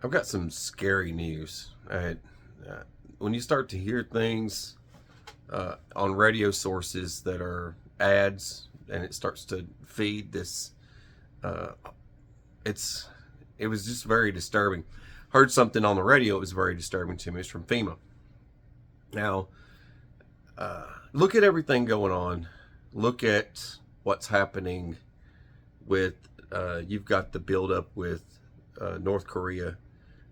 I've got some scary news. When you start to hear things on radio sources that are ads, and it starts to feed this, uh, it was just very disturbing. Heard something on the radio. It was very disturbing to me. It's from FEMA. Now, look at everything going on. Look at what's happening with. You've got the buildup with North Korea,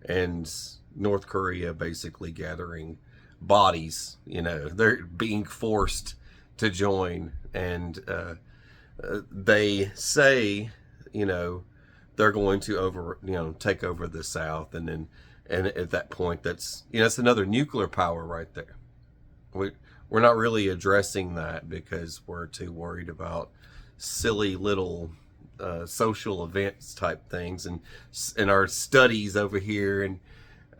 and North Korea basically gathering bodies. They're being forced to join, and they say, they're going to take over the South, and at that point, that's it's another nuclear power right there. We're not really addressing that because we're too worried about silly little social events type things and our studies over here, and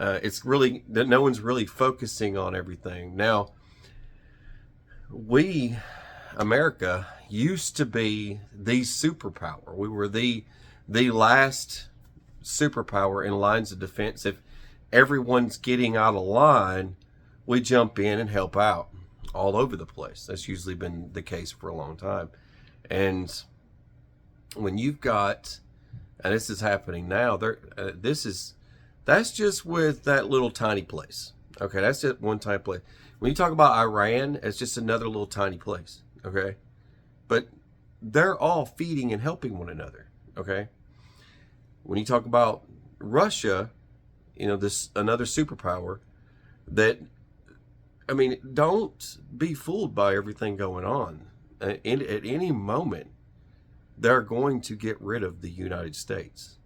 it's really that no one's really focusing on everything. Now, America used to be the superpower. We were the last superpower in lines of defense. If everyone's getting out of line, we jump in and help out all over the place. That's usually been the case for a long time. And when you've got, and this is happening now, that's just with that little tiny place. Okay, that's just one tiny place. When you talk about Iran, it's just another little tiny place. Okay, but they're all feeding and helping one another. Okay, when you talk about Russia, this another superpower that, don't be fooled by everything going on. At any moment, they're going to get rid of the United States.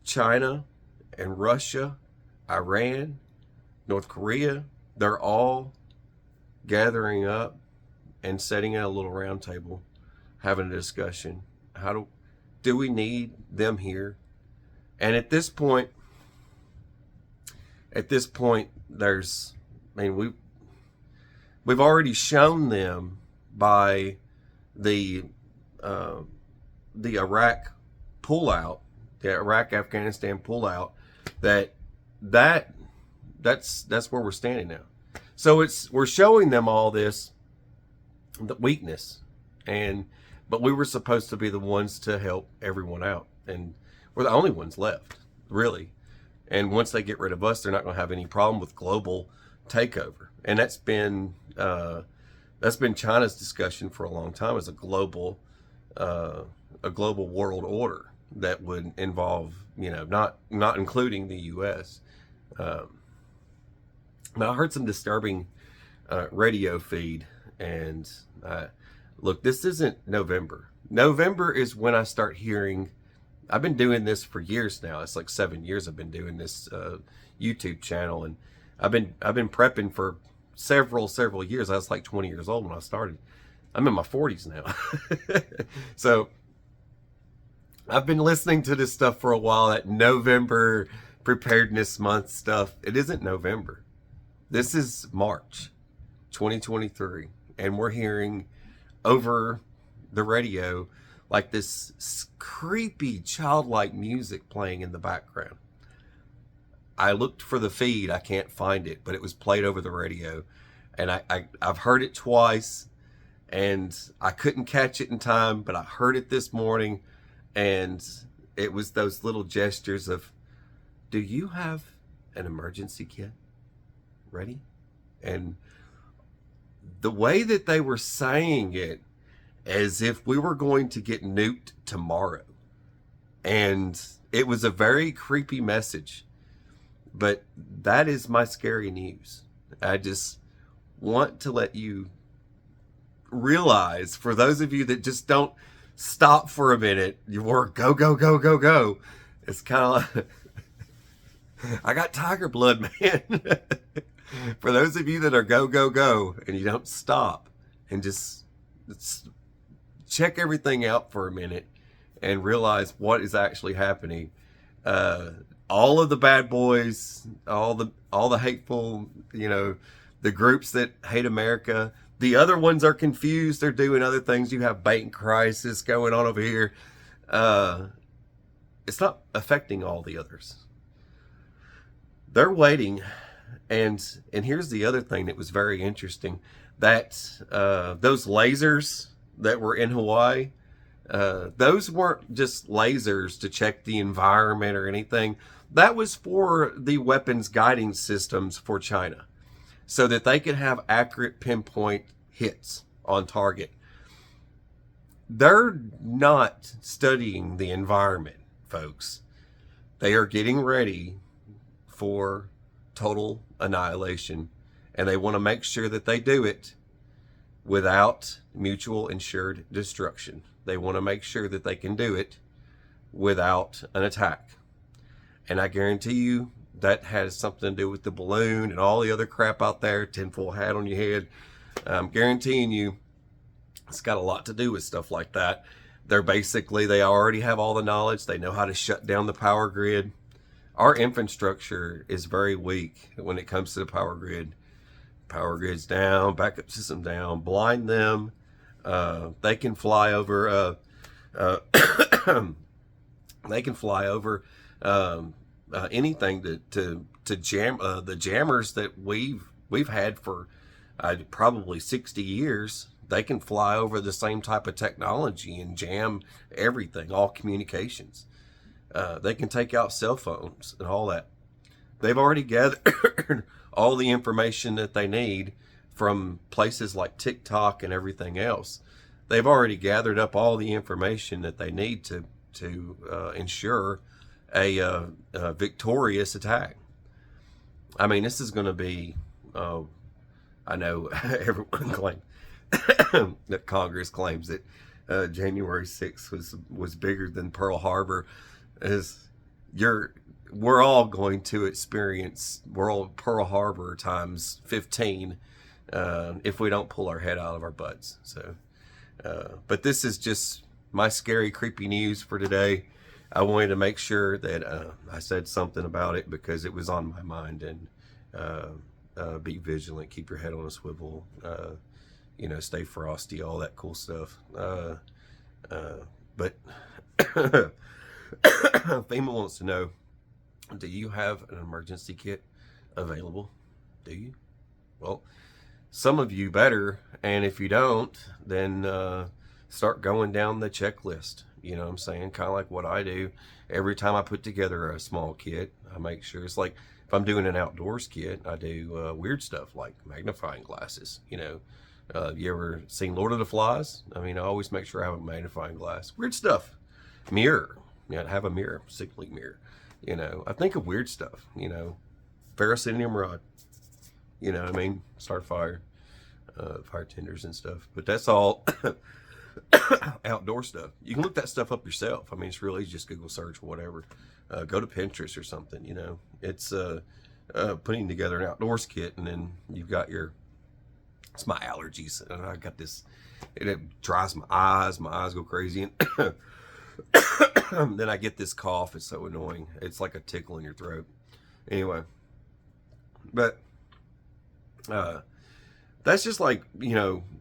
China and Russia, Iran, North Korea, they're all gathering up and sitting at a little round table, having a discussion. How do we need them here? And at this point, there's, we've already shown them by the Iraq pullout, the Iraq-Afghanistan pullout, that's where we're standing now. So we're showing them all this, the weakness, but we were supposed to be the ones to help everyone out, and we're the only ones left, really. And once they get rid of us, they're not going to have any problem with global takeover. And that's been China's discussion for a long time, as a global world order that would involve, not including the U.S. Now, I heard some disturbing radio feed, and look, this isn't November. November is when I start hearing. I've been doing this for years now. It's like 7 years I've been doing this YouTube channel, and I've been prepping for several years. I was like 20 years old when I started. I'm in my 40s now. So I've been listening to this stuff for a while, that November preparedness month stuff. It isn't November. This is March 2023, and we're hearing over the radio like this creepy childlike music playing in the background. I looked for the feed, I can't find it, but it was played over the radio, and I've heard it twice, and I couldn't catch it in time, but I heard it this morning, and it was those little gestures of, do you have an emergency kit ready? And the way that they were saying it, as if we were going to get nuked tomorrow. And it was a very creepy message. But that is my scary news. I just want to let you realize, for those of you that just don't stop for a minute, you work, go, go, go, go, go. It's kind of like, I got tiger blood, man. For those of you that are go, go, go, and you don't stop and just check everything out for a minute and realize what is actually happening. All of the bad boys, all the hateful, the groups that hate America, the other ones are confused. They're doing other things. You have bank crisis going on over here. It's not affecting all the others. they're waiting. And here's the other thing that was very interesting, that those lasers that were in Hawaii, those weren't just lasers to check the environment or anything. That was for the weapons guiding systems for China, so that they could have accurate pinpoint hits on target. They're not studying the environment, folks. They are getting ready for total annihilation, and they want to make sure that they do it without mutual insured destruction. They want to make sure that they can do it without an attack. And I guarantee you that has something to do with the balloon and all the other crap out there, tinfoil hat on your head. I'm guaranteeing you it's got a lot to do with stuff like that. They already have all the knowledge. They know how to shut down the power grid. Our infrastructure is very weak when it comes to the power grid. Power grid's down, backup system down, blind them. They can fly over. They can fly over anything to jam the jammers that we've had for probably 60 years. They can fly over the same type of technology and jam everything, all communications. They can take out cell phones and all that. They've already gathered all the information that they need from places like TikTok and everything else. They've already gathered up all the information that they need to ensure a victorious attack. I mean, this is going to be, I know everyone claims that Congress claims that January 6th was bigger than Pearl Harbor. We're all going to experience Pearl Harbor times 15 if we don't pull our head out of our butts. So, but this is just my scary, creepy news for today. I wanted to make sure that I said something about it because it was on my mind. And be vigilant, keep your head on a swivel, stay frosty, all that cool stuff. But FEMA wants to know, do you have an emergency kit available? Do you? Well, some of you better, and if you don't, then start going down the checklist. You know what I'm saying? Kind of like what I do. Every time I put together a small kit, I make sure it's like, if I'm doing an outdoors kit, I do weird stuff like magnifying glasses. You ever seen Lord of the Flies? I mean, I always make sure I have a magnifying glass. Weird stuff. Mirror. Have a mirror, signaling mirror. I think of weird stuff. Ferrocenium rod. You know what I mean? Start fire, fire tenders and stuff. But that's all outdoor stuff. You can look that stuff up yourself. I mean, it's really just Google search or whatever. Go to Pinterest or something. It's putting together an outdoors kit, and then you've got it's my allergies. I got this. It dries my eyes. My eyes go crazy, and then I get this cough. It's so annoying. It's like a tickle in your throat. Anyway, but that's just like,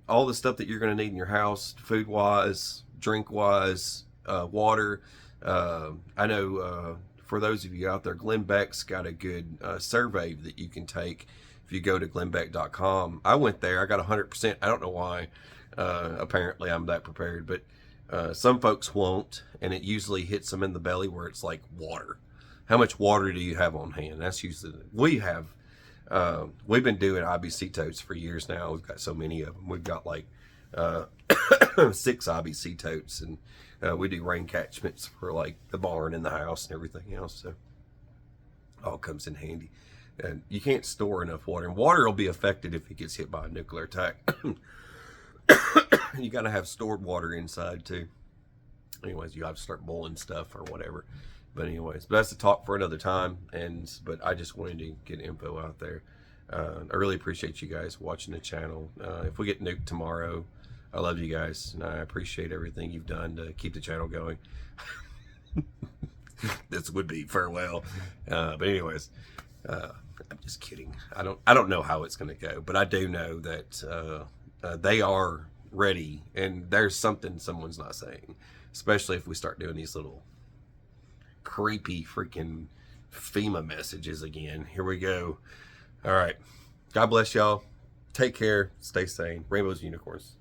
all the stuff that you're going to need in your house, food wise, drink wise, water. I know for those of you out there, Glenn Beck's got a good survey that you can take if you go to glennbeck.com. I went there. I got 100%. I don't know why. Apparently I'm that prepared, but some folks won't, and it usually hits them in the belly where it's like water. How much water do you have on hand? That's usually, we've been doing IBC totes for years now. We've got so many of them. We've got like 6 IBC totes, and we do rain catchments for like the barn and the house and everything else. So all comes in handy. And you can't store enough water, and water will be affected if it gets hit by a nuclear attack. You got to have stored water inside too. Anyways, you have to start boiling stuff or whatever. But anyways, but that's a talk for another time. But I just wanted to get info out there. I really appreciate you guys watching the channel. If we get nuked tomorrow, I love you guys, and I appreciate everything you've done to keep the channel going. This would be farewell. But anyways, I'm just kidding. I don't know how it's going to go, but I do know that they are ready, and there's something someone's not saying, especially if we start doing these little creepy freaking FEMA messages again. Here we go. All right. God bless y'all. Take care. Stay sane. Rainbows and unicorns.